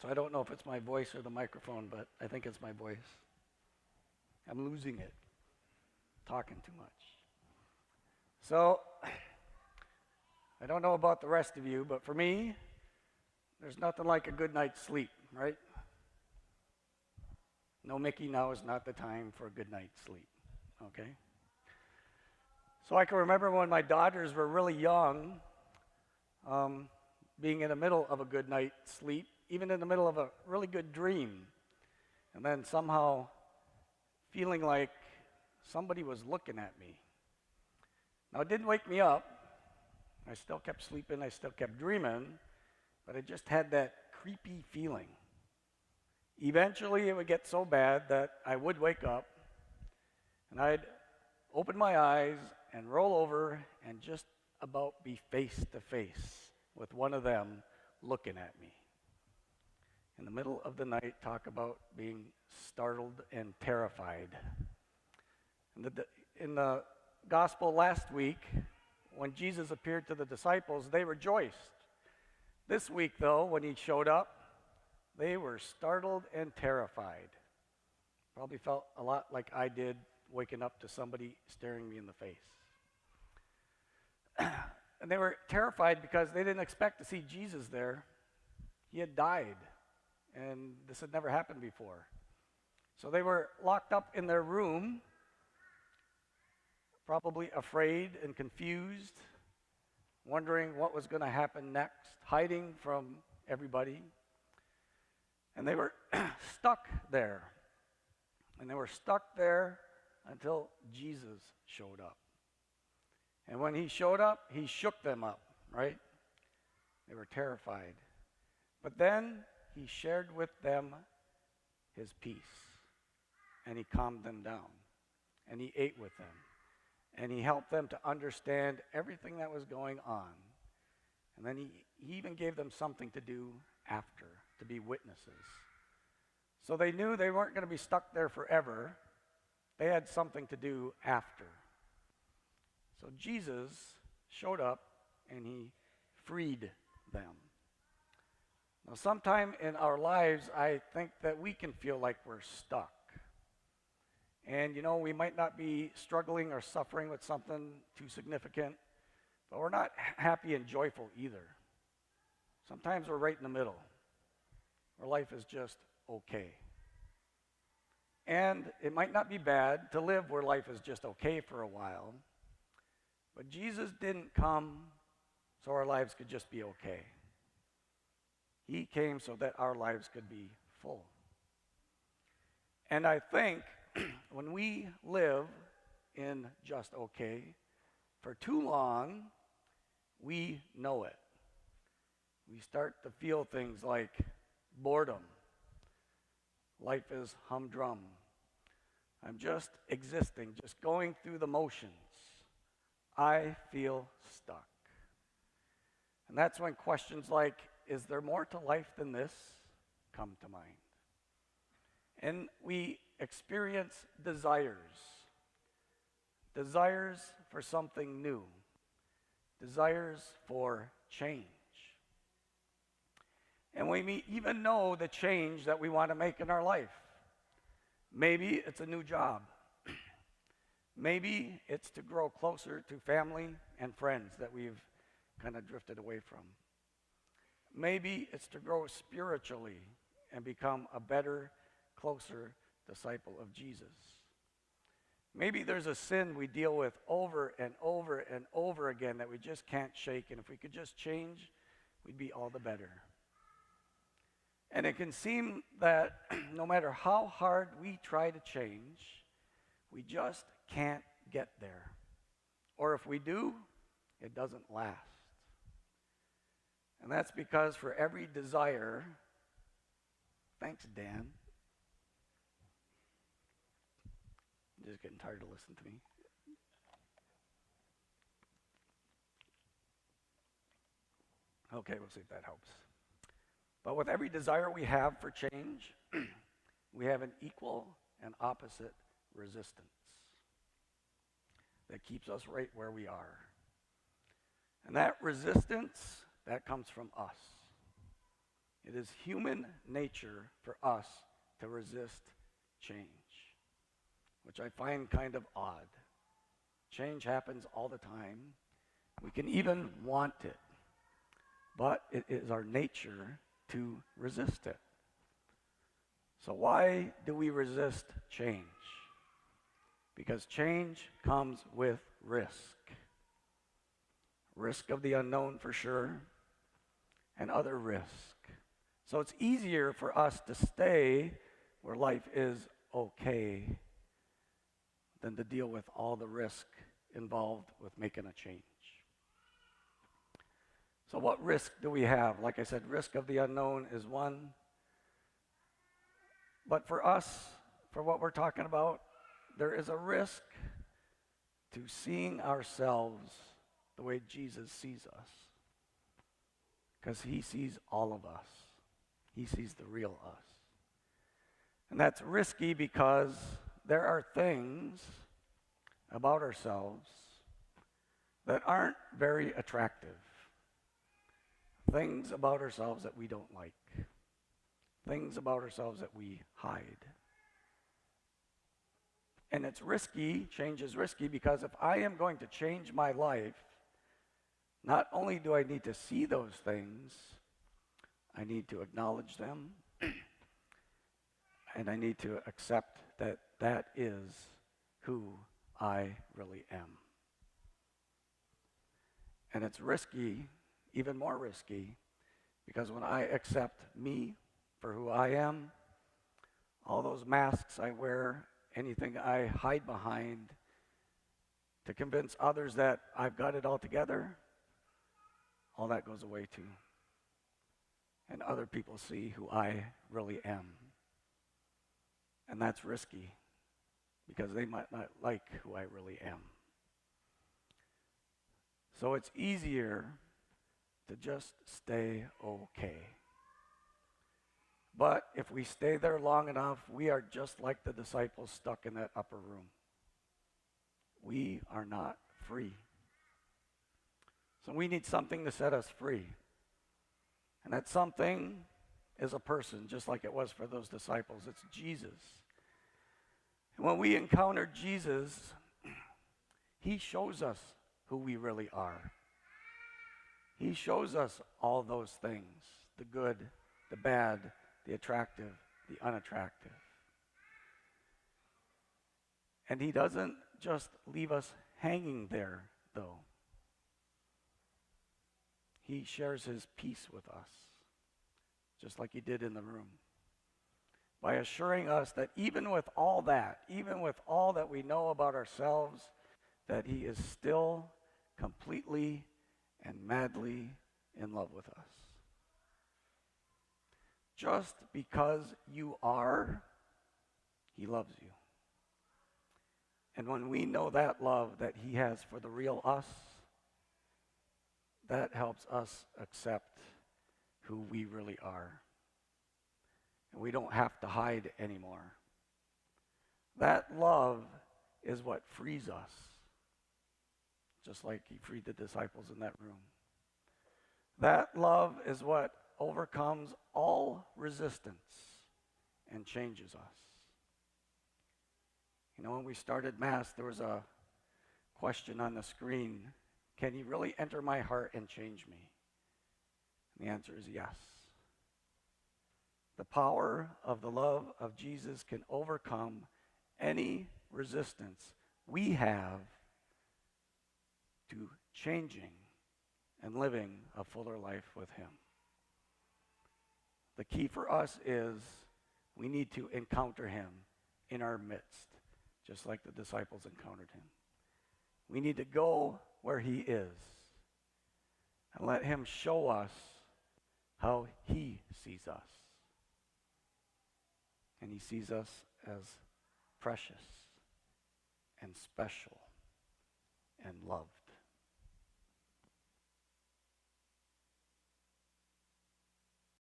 So I don't know if it's my voice or the microphone, but I think it's my voice. I'm losing it, talking too much. So I don't know about the rest of you, but for me, there's nothing like a good night's sleep, right? No, Mickey, now is not the time for a good night's sleep, okay? So I can remember when my daughters were really young, being in the middle of a good night's sleep, even in the middle of a really good dream, and then somehow feeling like somebody was looking at me. Now, it didn't wake me up. I still kept sleeping, I still kept dreaming, but I just had that creepy feeling. Eventually, it would get so bad that I would wake up, and I'd open my eyes and roll over and just about be face to face with one of them looking at me. In the middle of the night, talk about being startled and terrified. In the gospel last week, when Jesus appeared to the disciples, they rejoiced. This week, though, when he showed up, they were startled and terrified. Probably felt a lot like I did waking up to somebody staring me in the face. And they were terrified because they didn't expect to see Jesus there. He had died, and this had never happened before. So they were locked up in their room, probably afraid and confused, wondering what was going to happen next, hiding from everybody. And they were stuck there. And they were stuck there until Jesus showed up. And when he showed up, he shook them up, right? They were terrified. But then he shared with them his peace. And he calmed them down. And he ate with them. And he helped them to understand everything that was going on. And then he even gave them something to do after, to be witnesses. So they knew they weren't going to be stuck there forever. They had something to do after. So Jesus showed up and he freed them. Now, sometime in our lives, I think that we can feel like we're stuck. And, we might not be struggling or suffering with something too significant, but we're not happy and joyful either. Sometimes we're right in the middle, where life is just okay. And it might not be bad to live where life is just okay for a while, but Jesus didn't come so our lives could just be okay. He came so that our lives could be full. And I think when we live in just okay for too long, we know it. We start to feel things like boredom. Life is humdrum. I'm just existing, just going through the motions. I feel stuck. And that's when questions like, is there more to life than this, come to mind. And we experience desires for something new, desires for change. And we may even know the change that we want to make in our life. Maybe it's a new job. Maybe it's to grow closer to family and friends that we've kind of drifted away from. Maybe it's to grow spiritually and become a better, closer disciple of Jesus. Maybe there's a sin we deal with over and over and over again that we just can't shake, and if we could just change, we'd be all the better. And it can seem that no matter how hard we try to change, we just can't get there. Or if we do, it doesn't last. And that's because for every desire, thanks, Dan. I'm just getting tired to listen to me. Okay, we'll see if that helps. But with every desire we have for change, we have an equal and opposite resistance that keeps us right where we are. And that resistance, that comes from us. It is human nature for us to resist change, which I find kind of odd. Change happens all the time. We can even want it, but it is our nature to resist it. So why do we resist change? Because change comes with risk. Risk of the unknown for sure, and other risk. So it's easier for us to stay where life is okay than to deal with all the risk involved with making a change. So what risk do we have? Like I said, risk of the unknown is one. But for us, for what we're talking about, there is a risk to seeing ourselves the way Jesus sees us. Because he sees all of us. He sees the real us. And that's risky because there are things about ourselves that aren't very attractive. Things about ourselves that we don't like. Things about ourselves that we hide. And it's risky, change is risky, because if I am going to change my life, not only do I need to see those things, I need to acknowledge them, and I need to accept that that is who I really am. And it's risky, even more risky, because when I accept me for who I am, all those masks I wear, anything I hide behind to convince others that I've got it all together, all that goes away too. And other people see who I really am. And that's risky because they might not like who I really am. So it's easier to just stay okay. But if we stay there long enough, we are just like the disciples stuck in that upper room. We are not free. So we need something to set us free. And that something is a person, just like it was for those disciples. It's Jesus. And when we encounter Jesus, he shows us who we really are. He shows us all those things, the good, the bad, the attractive, the unattractive. And he doesn't just leave us hanging there, though. He shares his peace with us, just like he did in the room, by assuring us that even with all that we know about ourselves, that he is still completely and madly in love with us. Just because you are, he loves you. And when we know that love that he has for the real us, that helps us accept who we really are. And we don't have to hide anymore. That love is what frees us, just like he freed the disciples in that room. That love is what overcomes all resistance and changes us. You know, when we started Mass, there was a question on the screen: can he really enter my heart and change me? And the answer is yes. The power of the love of Jesus can overcome any resistance we have to changing and living a fuller life with him. The key for us is we need to encounter him in our midst, just like the disciples encountered him. We need to go where he is and let him show us how he sees us. And he sees us as precious and special and loved.